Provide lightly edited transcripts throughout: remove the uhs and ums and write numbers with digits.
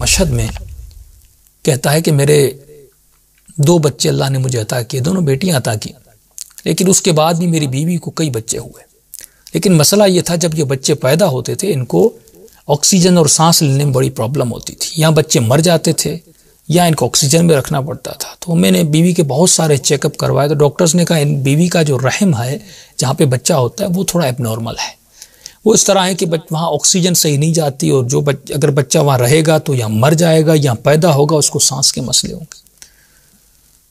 مشہد میں کہتا ہے کہ میرے 2 بچے اللہ نے مجھے عطا کیے، دونوں بیٹیاں عطا کی، لیکن اس کے بعد بھی میری بیوی کو کئی بچے ہوئے، لیکن مسئلہ یہ تھا جب یہ بچے پیدا ہوتے تھے ان کو آکسیجن اور سانس لینے میں بڑی پرابلم ہوتی تھی، یا بچے مر جاتے تھے یا ان کو آکسیجن میں رکھنا پڑتا تھا۔ تو میں نے بیوی کے بہت سارے چیک اپ کروائے، تو ڈاکٹرز نے کہا ان بیوی کا جو رحم ہے جہاں پہ بچہ ہوتا ہے وہ تھوڑا ایب نارمل ہے، وہ اس طرح ہے کہ وہاں آکسیجن صحیح نہیں جاتی، اور جو اگر بچہ وہاں رہے گا تو یا مر جائے گا یا پیدا ہوگا اس کو سانس کے مسئلے ہوں گے۔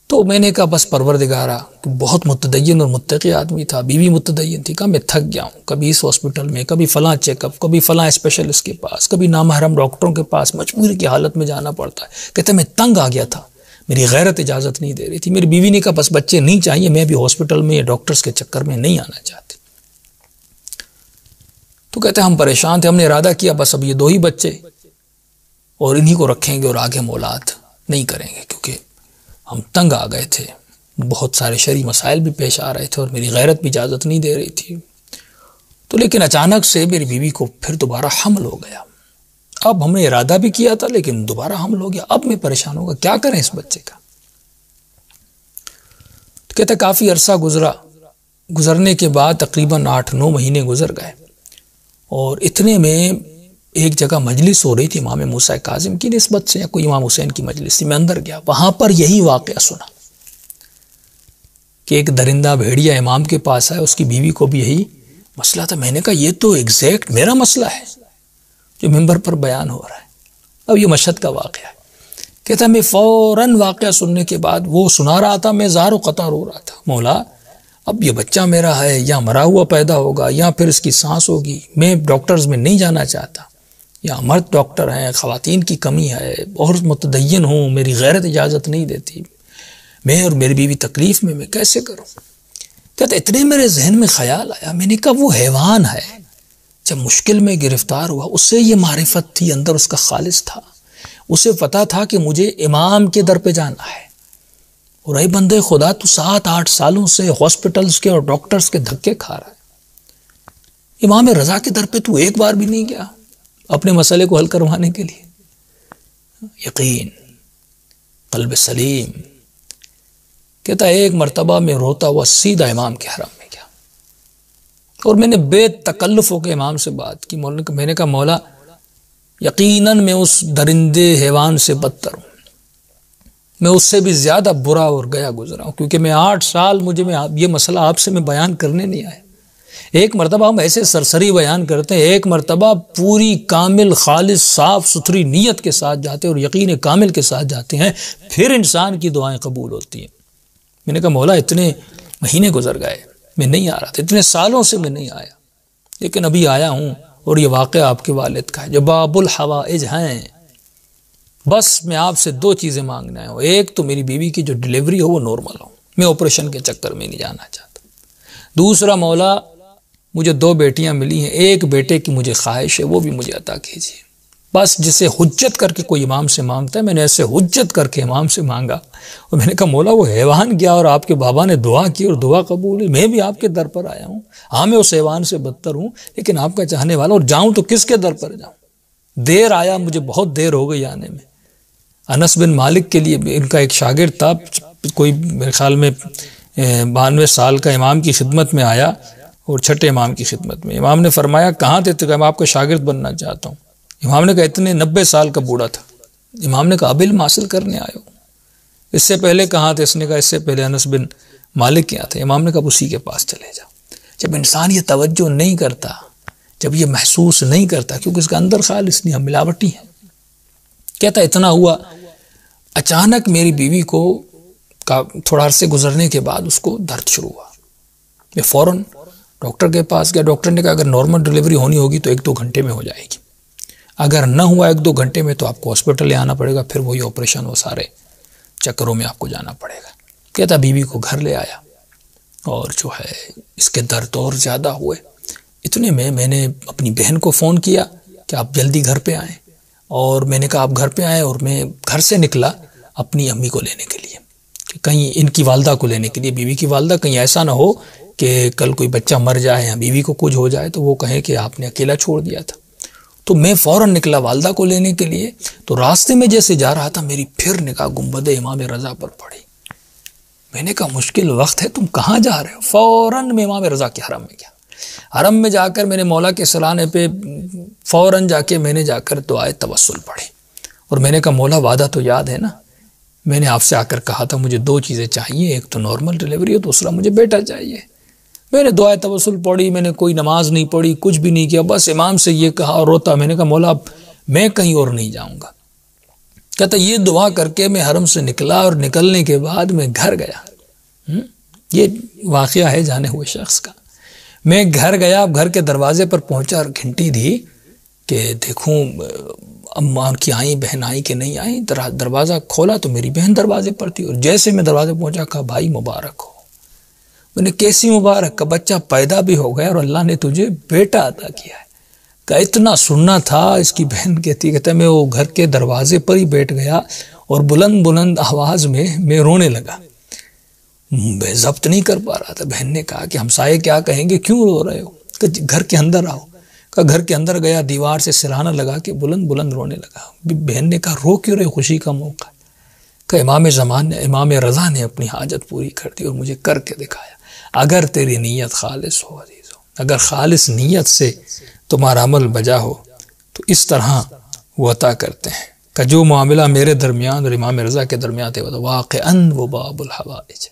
تو میں نے کہا بس پروردگارا، بہت متدین اور متقی آدمی تھا، بیوی متدین تھی، کہا میں تھک گیا ہوں، کبھی اس ہاسپٹل میں، کبھی فلاں چیک اپ، کبھی فلاں اسپیشلسٹ کے پاس، کبھی نامحرم ڈاکٹروں کے پاس مجبوری کی حالت میں جانا پڑتا ہے۔ کہتے میں تنگ آ گیا تھا، میری غیرت اجازت نہیں دے رہی تھی۔ میری بیوی نے کہا بس بچے نہیں چاہیے، میں بھی ہاسپٹل میں ڈاکٹرز کے چکر میں نہیں آنا چاہتی۔ تو کہتے ہم پریشان تھے، ہم نے ارادہ کیا بس اب یہ 2 ہی بچے اور انہی کو رکھیں گے اور آگے ہم اولاد نہیں کریں گے، کیونکہ ہم تنگ آ گئے تھے، بہت سارے شرعی مسائل بھی پیش آ رہے تھے اور میری غیرت بھی اجازت نہیں دے رہی تھی۔ تو لیکن اچانک سے میری بیوی کو پھر دوبارہ حمل ہو گیا۔ اب ہم نے ارادہ بھی کیا تھا لیکن دوبارہ حمل ہو گیا، اب میں پریشان ہوگا، کیا کریں اس بچے کا۔ تو کہتے کافی عرصہ گزرنے کے بعد تقریباً 8-9 مہینے گزر گئے، اور اتنے میں ایک جگہ مجلس ہو رہی تھی امام موسیٰ کاظم کی نسبت سے، یا کوئی امام حسین کی مجلس تھی، میں اندر گیا، وہاں پر یہی واقعہ سنا کہ ایک درندہ بھیڑیا امام کے پاس آیا، اس کی بیوی کو بھی یہی مسئلہ تھا۔ میں نے کہا یہ تو ایگزیکٹ میرا مسئلہ ہے جو ممبر پر بیان ہو رہا ہے۔ اب یہ مشہد کا واقعہ ہے۔ کہتا میں فوراً واقعہ سننے کے بعد وہ سنا رہا تھا، میں زار و قطع رو رہا تھا، مولا اب یہ بچہ میرا ہے یا مرا ہوا پیدا ہوگا یا پھر اس کی سانس ہوگی، میں ڈاکٹرز میں نہیں جانا چاہتا، یا مرد ڈاکٹر ہیں، خواتین کی کمی ہے، اور متدین ہوں، میری غیرت اجازت نہیں دیتی، میں اور میری بیوی تکلیف میں کیسے کروں۔ کہتا اتنے میرے ذہن میں خیال آیا، میں نے کہا وہ حیوان ہے، جب مشکل میں گرفتار ہوا اس سے یہ معرفت تھی، اندر اس کا خالص تھا، اسے پتا تھا کہ مجھے امام کے در پہ جانا ہے، اور اے بندے خدا تو 7-8 سالوں سے ہاسپٹلز کے اور ڈاکٹرز کے دھکے کھا رہا ہے، امام رضا کے در پہ تو ایک بار بھی نہیں گیا اپنے مسئلے کو حل کروانے کے لیے۔ یقین، قلب سلیم۔ کہتا ایک مرتبہ میں روتا ہوا سیدھا امام کے حرم میں گیا، اور میں نے بے تکلف ہو کے امام سے بات کی۔ میں نے کہا مولا یقیناً میں اس درندے حیوان سے بدتر ہوں، میں اس سے بھی زیادہ برا اور گیا گزرا ہوں، کیونکہ میں 8 سال یہ مسئلہ آپ سے میں بیان کرنے نہیں آیا۔ ایک مرتبہ ہم ایسے سرسری بیان کرتے ہیں، ایک مرتبہ پوری کامل خالص صاف ستھری نیت کے ساتھ جاتے ہیں اور یقین کامل کے ساتھ جاتے ہیں، پھر انسان کی دعائیں قبول ہوتی ہیں۔ میں نے کہا مولا اتنے مہینے گزر گئے، میں نہیں آ رہا تھا، اتنے سالوں سے میں نہیں آیا، لیکن ابھی آیا ہوں، اور یہ واقعہ آپ کے والد کا ہے جو باب الحوائج ہیں۔ بس میں آپ سے 2 چیزیں مانگنا ہے، ایک تو میری بیوی کی جو ڈیلیوری ہو وہ نارمل ہو، میں آپریشن کے چکر میں نہیں جانا چاہتا۔ دوسرا مولا مجھے 2 بیٹیاں ملی ہیں، ایک بیٹے کی مجھے خواہش ہے، وہ بھی مجھے عطا کیجیے۔ بس جسے حجت کر کے کوئی امام سے مانگتا ہے، میں نے ایسے حجت کر کے امام سے مانگا، اور میں نے کہا مولا وہ حیوان گیا اور آپ کے بابا نے دعا کی اور دعا قبول ہوئی، میں بھی آپ کے در پر آیا ہوں، ہاں میں اس حیوان سے بدتر ہوں لیکن آپ کا چاہنے والا، اور جاؤں تو کس کے در پر جاؤں۔ دیر آیا، مجھے بہت دیر ہو گئی آنے میں۔ انس بن مالک کے لیے ان کا ایک شاگرد تھا، کوئی میرے خیال میں 92 سال کا، امام کی خدمت میں آیا، اور چھٹے امام کی خدمت میں۔ امام نے فرمایا کہاں تھے؟ تو میں آپ کا شاگرد بننا چاہتا ہوں۔ امام نے کہا اتنے 90 سال کا بوڑھا تھا۔ امام نے کہا اب علم حاصل کرنے آئے ہو؟ اس سے پہلے کہاں تھے؟ اس نے کہا اس سے پہلے انس بن مالک کیا تھے۔ امام نے کہا اسی کے پاس چلے جاؤ۔ جب انسان یہ توجہ نہیں کرتا، جب یہ محسوس نہیں کرتا، کیونکہ اس کا اندر خالص نہیں، ہم ملاوٹی ہیں۔ کہتا اتنا ہوا، اچانک میری بیوی کو تھوڑا عرصے گزرنے کے بعد اس کو درد شروع ہوا۔ میں فوراً ڈاکٹر کے پاس گیا، ڈاکٹر نے کہا اگر نارمل ڈیلیوری ہونی ہوگی تو 1-2 گھنٹے میں ہو جائے گی، اگر نہ ہوا 1-2 گھنٹے میں تو آپ کو ہاسپٹل لے آنا پڑے گا، پھر وہی آپریشن، وہ سارے چکروں میں آپ کو جانا پڑے گا۔ کہتا بیوی کو گھر لے آیا، اور جو ہے اس کے درد اور زیادہ ہوئے۔ اتنے میں نے اپنی بہن کو فون کیا کہ آپ جلدی گھر پہ آئیں، اور میں نے کہا آپ گھر پہ آئیں، اور میں گھر سے نکلا اپنی امی کو لینے کے لیے، کہ کہیں ان کی والدہ کو لینے کے لیے، بیوی کی والدہ، کہیں ایسا نہ ہو کہ کل کوئی بچہ مر جائے یا بیوی کو کچھ ہو جائے تو وہ کہیں کہ آپ نے اکیلا چھوڑ دیا تھا۔ تو میں فوراً نکلا والدہ کو لینے کے لیے. تو راستے میں جیسے جا رہا تھا میری پھر نگاہ گنبد امام رضا پر پڑی. میں نے کہا مشکل وقت ہے، تم کہاں جا رہے ہو؟ فوراً میں امام رضا کے حرم میں گیا. حرم میں جا کر میں نے مولا کے سلانے پہ فوراً جا کے میں نے جا کر دعائے توسل پڑھی. اور میں نے کہا مولا وعدہ تو یاد ہے نا، میں نے آپ سے آ کر کہا تھا مجھے 2 چیزیں چاہیے، ایک تو نارمل ڈیلیوری اور دوسرا مجھے بیٹا چاہیے. میں نے دعائے توسل پڑھی، میں نے کوئی نماز نہیں پڑھی، کچھ بھی نہیں کیا، بس امام سے یہ کہا اور روتا. میں نے کہا مولا اب میں کہیں اور نہیں جاؤں گا. کہتا یہ دعا کر کے میں حرم سے نکلا اور نکلنے کے بعد میں گھر گیا. یہ واقعہ ہے جانے ہوئے شخص کا. میں گھر گیا، اب گھر کے دروازے پر پہنچا اور گھنٹی دی کہ دیکھوں اماں کی آئیں، بہن آئی کہ نہیں آئی. دروازہ کھولا تو میری بہن دروازے پر تھی، اور جیسے میں دروازے پہنچا کہا بھائی مبارک ہو. میں نے کیسی مبارک؟ کا بچہ پیدا بھی ہو گیا اور اللہ نے تجھے بیٹا عطا کیا ہے. کہ اتنا سننا تھا. اس کی بہن کہتا میں وہ گھر کے دروازے پر ہی بیٹھ گیا اور بلند بلند آواز میں رونے لگا. میں ضبط نہیں کر پا رہا تھا. بہن نے کہا کہ ہمسائے کیا کہیں گے، کیوں رو رہے ہو؟ کہ گھر کے اندر آؤ. کہ گھر کے اندر گیا، دیوار سے سرہانہ لگا کے بلند بلند رونے لگا. بہن نے کہا رو کیوں رہے، خوشی کا موقع. کہ امام رضا نے اپنی حاجت پوری کر دی اور مجھے کر کے دکھایا. اگر تیری نیت خالص ہو عزیزو، اگر خالص نیت سے تمہارا عمل بجا ہو تو اس طرح وہ عطا کرتے ہیں. کہ جو معاملہ میرے درمیان اور امام رضا کے درمیان تھے وہ واقعاً وہ باب الحوائج.